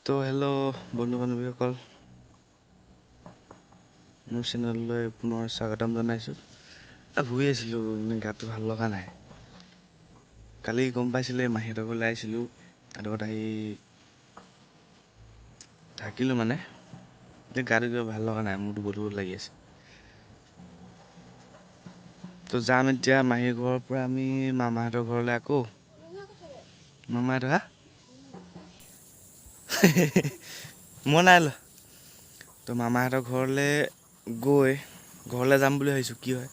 তো হেল্ল' বন্ধু বান্ধৱীসকল, মোৰ চেনেললৈ পুনৰ স্বাগতম জনাইছোঁ। শুই আছিলোঁ, গাটো ভাল লগা নাই। কালি গম পাইছিলে মাহীহঁতৰ ঘৰলৈ আহিছিলোঁ, তাত আহি থাকিলোঁ মানে গাটো কিবা ভাল লগা নাই, মোৰতো বহুত লাগি আছে। তো যাম এতিয়া মাহীৰ ঘৰৰ পৰা আমি মামাহঁতৰ ঘৰলৈ আকৌ। মামাহঁতৰ মই নাই লোৱা। তো মামাহঁতৰ ঘৰলৈ গৈ ঘৰলৈ যাম বুলি ভাবিছোঁ, কি হয়।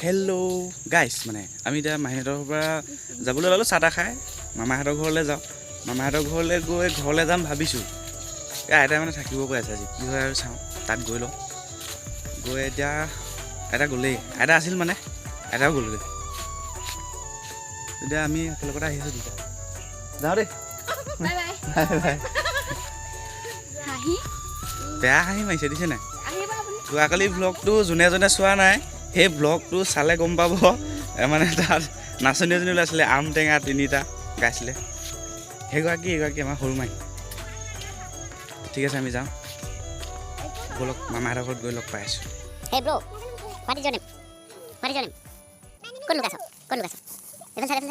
হেল্ল' গাইছ, মানে আমি এতিয়া মাহীহঁতৰ পৰা যাবলৈ ওলালোঁ চাহ তাহ খাই। মামাহঁতৰ ঘৰলৈ যাওঁ, মামাহঁতৰ ঘৰলৈ গৈ ঘৰলৈ যাম ভাবিছোঁ। আইতাই মানে থাকিব কৈ আছে আজি, কি হয় আৰু চাওঁ। তাত গৈ লওঁ, গৈ এতিয়া আইতা গ'লেই, আইতা আছিল মানে আইতাও গ'লগৈ। এতিয়া আমি একেলগতে আহিছোঁ দুটা, যাওঁ দেই। Bye bye. বেয়া হাঁহি মাৰিছে দিছে নাই। যোৱাকালি ভ্লগটো যোনে যোনে চোৱা নাই, সেই ভ্লগটো চালে গম পাব। মানে তাত নাচনী এজনী ওলাইছিলে, আম টেঙা 3টা গাইছিলে। সেইগৰাকী আমাৰ সৰু মাই। ঠিক আছে আমি যাওঁ ব'লক, মামাহঁতৰ ঘৰত গৈ লগ পাই আছোঁ। Hey bro, what is your name? What is your name? Kon lukas? Even sare.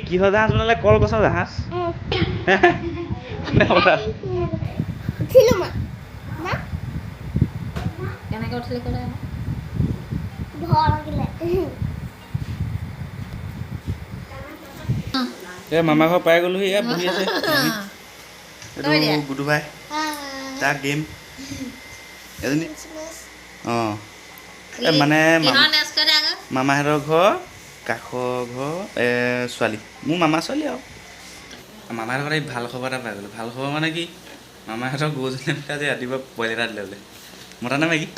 কিহৰ জাহাজ বনালে? কলগছৰ জাহাজ। মামা ঘৰ পাই গ'লোহি, ইয়াত বহি আছে। এইটো গুডু ভাই, তাৰ গেম এজনী। অঁ, মানে মামাহঁতৰ ঘৰ কাষৰ ঘৰ ছোৱালী, মোৰ মামা ছোৱালী আৰু। মামাহঁতৰ ঘৰত ভাল খবৰ এটা পাই গ'লোঁ। ভাল খবৰ মানে কি, মামাহঁতৰ গৰুজনী আজি ৰাতিপুৱা পোৱালি এটা দিলে বোলে। মতা নে মাইকী?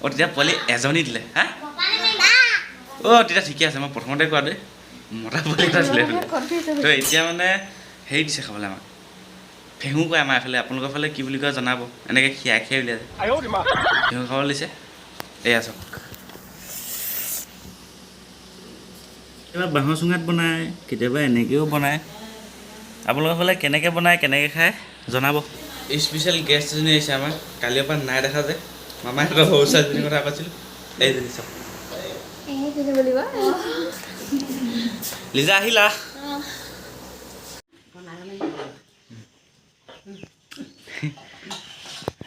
অঁ, তেতিয়া পোৱালি এজনী দিলে। হা? অঁ, তেতিয়া ঠিকে আছে। মই প্ৰথমতে কোৱাটোৱে মতা পোৱালি এটা দিলে বোলে। তো এতিয়া মানে হেৰি দিছে খাবলৈ আমাক, ফেহু কয় আমাৰ এইফালে। আপোনালোকৰ ফালে কি বুলি কয় জনাব। এনেকৈ খিয়াই উলিয়াই যায়, ফেহু খাবলৈ দিছে। এয়া চাওক, কেতিয়াবা বাঁহৰ চুঙাত বনায়, কেতিয়াবা এনেকৈও বনায়। আপোনালোকৰ ফালে কেনেকৈ বনায়, কেনেকৈ খায় জনাব। স্পেচিয়েল গেষ্ট এজনী আহিছে আমাৰ, কালিৰ পৰা নাই দেখা যে। মামাহঁতৰ সৰু ছোৱালীজনীৰ কথা কৈছিলোঁ, এইজনী চাওক। লিজা আহিলা?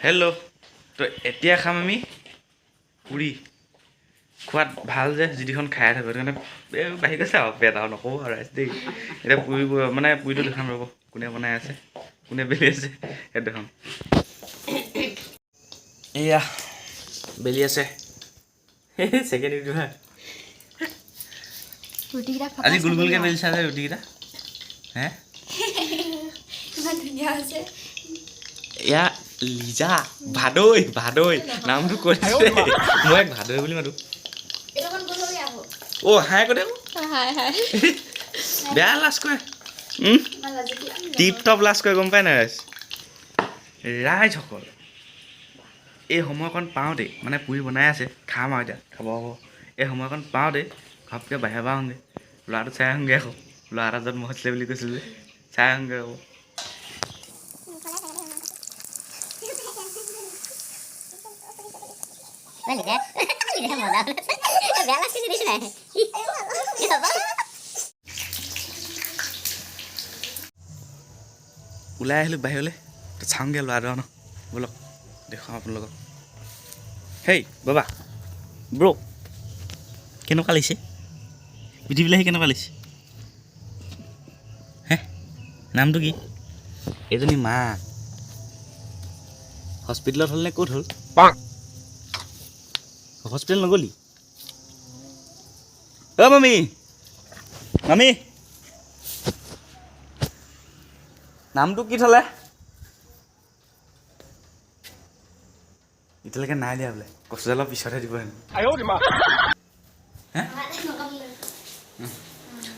হেল্ল'। তো এতিয়া খাম আমি পুৰি। খোৱাত ভাল যে, যিটিখন খাই থাকোঁ, সেইটো কাৰণে বাঢ়ি গৈছে আৰু পেট আৰু নক'ব আৰু ৰাইজ দেই। এতিয়া পুৰিটো দেখাম ৰ'ব, কোনে বনাই আছে, কোনে বেলি আছে, সেইটো দেখাম। এয়া বেলি আছে। ছেকেণ্ড ইউটিউবাৰ আজি গুলগুলকৈ বেলিছা যে ৰুটিকেইটা। হে, ইমান ধুনীয়া হৈছে। এয়া লিজা ভাদৈ নামটো কৈ দিছে। মই এক ভাদৈ বুলি মাতো। অ' হাই কৈ দে। বেয়া লাজ কৰে, টিপ টপ লাজ কৰে, গম পাই নাই ৰাইজসকল। এই সময়কণ পাওঁতেই, মানে পুৰি বনাই আছে, খাম আৰু এতিয়া খাব হ'ব। এই সময়কণ পাওঁতেই ঘপকৈ বাহিৰৰ পৰা আহোঁগৈ, ল'ৰাটো চাই আহোঁগৈ। আকৌ ল'ৰা এটা জন্ম হৈছিলে বুলি কৈছিলোঁ যে, চাই আহোঁগৈ আকৌ। ওলাই আহিলোঁ বাহিৰলৈ, চাওঁগৈ ল'ৰাটো ন। ব'লক দেখুৱাওঁ আপোনালোকক। হেই বাবা, ব্ৰ' কেনেকুৱা লাগিছে পৃথিৱীলৈ? কেনেকুৱা লাগিছে হে? নামটো কি? এইজনী মা হস্পিটেলত হ'ল নে ক'ত হ'ল? হস্পিটেল নগ'লি? অ' মামী নামটো কি থ'লে? এতিয়ালৈকে নাই দিয়া বোলে, কচুডালৰ পিছতহে দিব হেনো।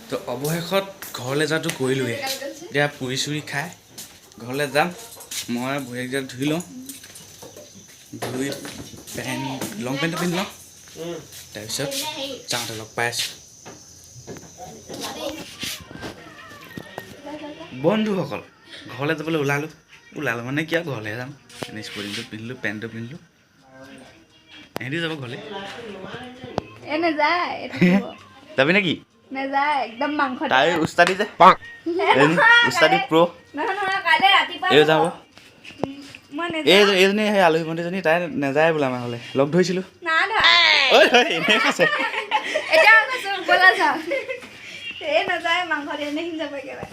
তো অৱশেষত ঘৰলৈ যোৱাটো কৰিলোঁগৈ। এতিয়া পুৰি চুৰি খাই ঘৰলৈ যাম মই ভৰিকেইটা ধুই লওঁ ধুই লং পেণ্টটো পিন্ধি লওঁ তাৰপিছত যাওঁতে লগ পাই আছোঁ বন্ধুসকল ঘৰলৈ যাবলৈ ওলালোঁ মানে কি আৰু ঘৰলৈ যাম এনেই স্পৰ্টিংটো পিন্ধিলোঁ পেণ্টটো পিন্ধিলোঁ এহেঁতি যাব ঘৰলৈ যাবি নেকি তাই উস্তাদি যে উস্তাদি প্ৰ' এই যাব এইজনী সেই আলহী ভণ্টিজনী তাই নাযায় বোলে আমাৰ হ'লে লগ ধৰিছিলোঁ এনেই কৈছে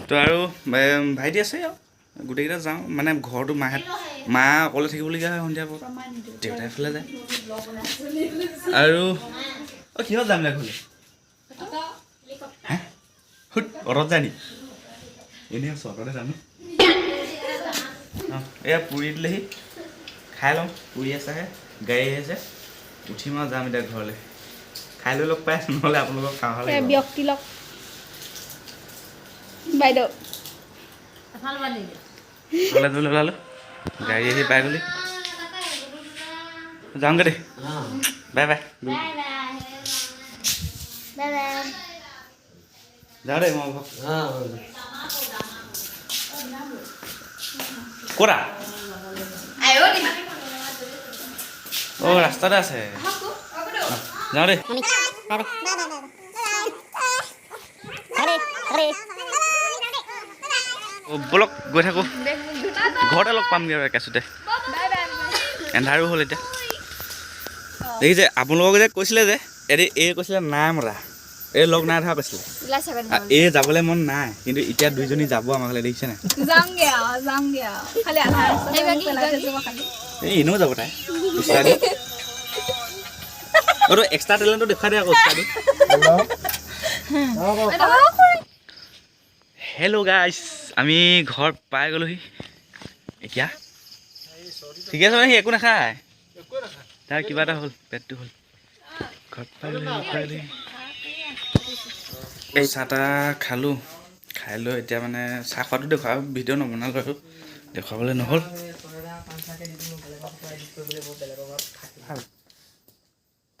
তো আৰু ভাইটি আছে আৰু গোটেইকেইটা যাওঁ মানে ঘৰটো মা অকলে থাকিবলগীয়া হয় সন্ধিয়া পৰত দেউতাই এফালে যায় আৰু কিহত যাম দে ঘৰলৈ হে অটত যায় নি এনেই আছোঁ অটতে যাম এয়া পুৰি দিলেহি খাই লওঁ পুৰি আছেহে গাড়ী আহিছে উঠিম আৰু যাম এতিয়া ঘৰলৈ খাই লৈ লগ পাই আছোঁ নহ'লে আপোনালোকক খাওঁ লাগিব ব্যক্তি লগ বাইদেউ কলেজলৈ ওলালোঁ গাড়ী আহি পাই গ'লি যাওঁগৈ দেই বাই বাই যাওঁ দেই মই ক'তা অঁ ৰাস্তাতে আছে যাওঁ দেই ব'লক গৈ থাকোঁ ঘৰতে লগ পামগৈ আৰু একেচোতে এন্ধাৰো হ'ল এতিয়া দেখিছে আপোনালোকক যে কৈছিলে যে এই কৈছিলে নাই মৰা এই লগ নাই ধৰা কৈছিলে এই যাবলৈ মন নাই কিন্তু এতিয়া দুইজনী যাব আমাৰ ঘৰলৈ দেখিছে নাই এই এনেও যাব তাই উস্তাদি অ' এক্সট্ৰা টেলেণ্টটো দেখুৱাই দে আকৌ উস্তাদি হেল্ল' গাইছ আমি ঘৰ পাই গ'লোহি এতিয়া ঠিকে আছে সি একো নাখায় তাৰ কিবা এটা হ'ল পেটটো হ'ল ঘৰত পাই গ'লোহি এই চাহ তাহ খালোঁ খাই লৈ এতিয়া মানে চাহ খোৱাটো দেখুওৱা ভিডিঅ' নবনালোঁ আৰু দেখুৱাবলৈ নহ'ল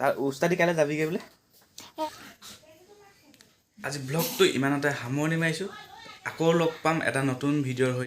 তাৰ উস্তাদি কাইলৈ যাবিগৈ বোলে আজি ব্লগটো ইমানতে সামৰণি মাৰিছোঁ আকৌ লগ পাম এটা নতুন ভিডিঅ'ৰ সৈতে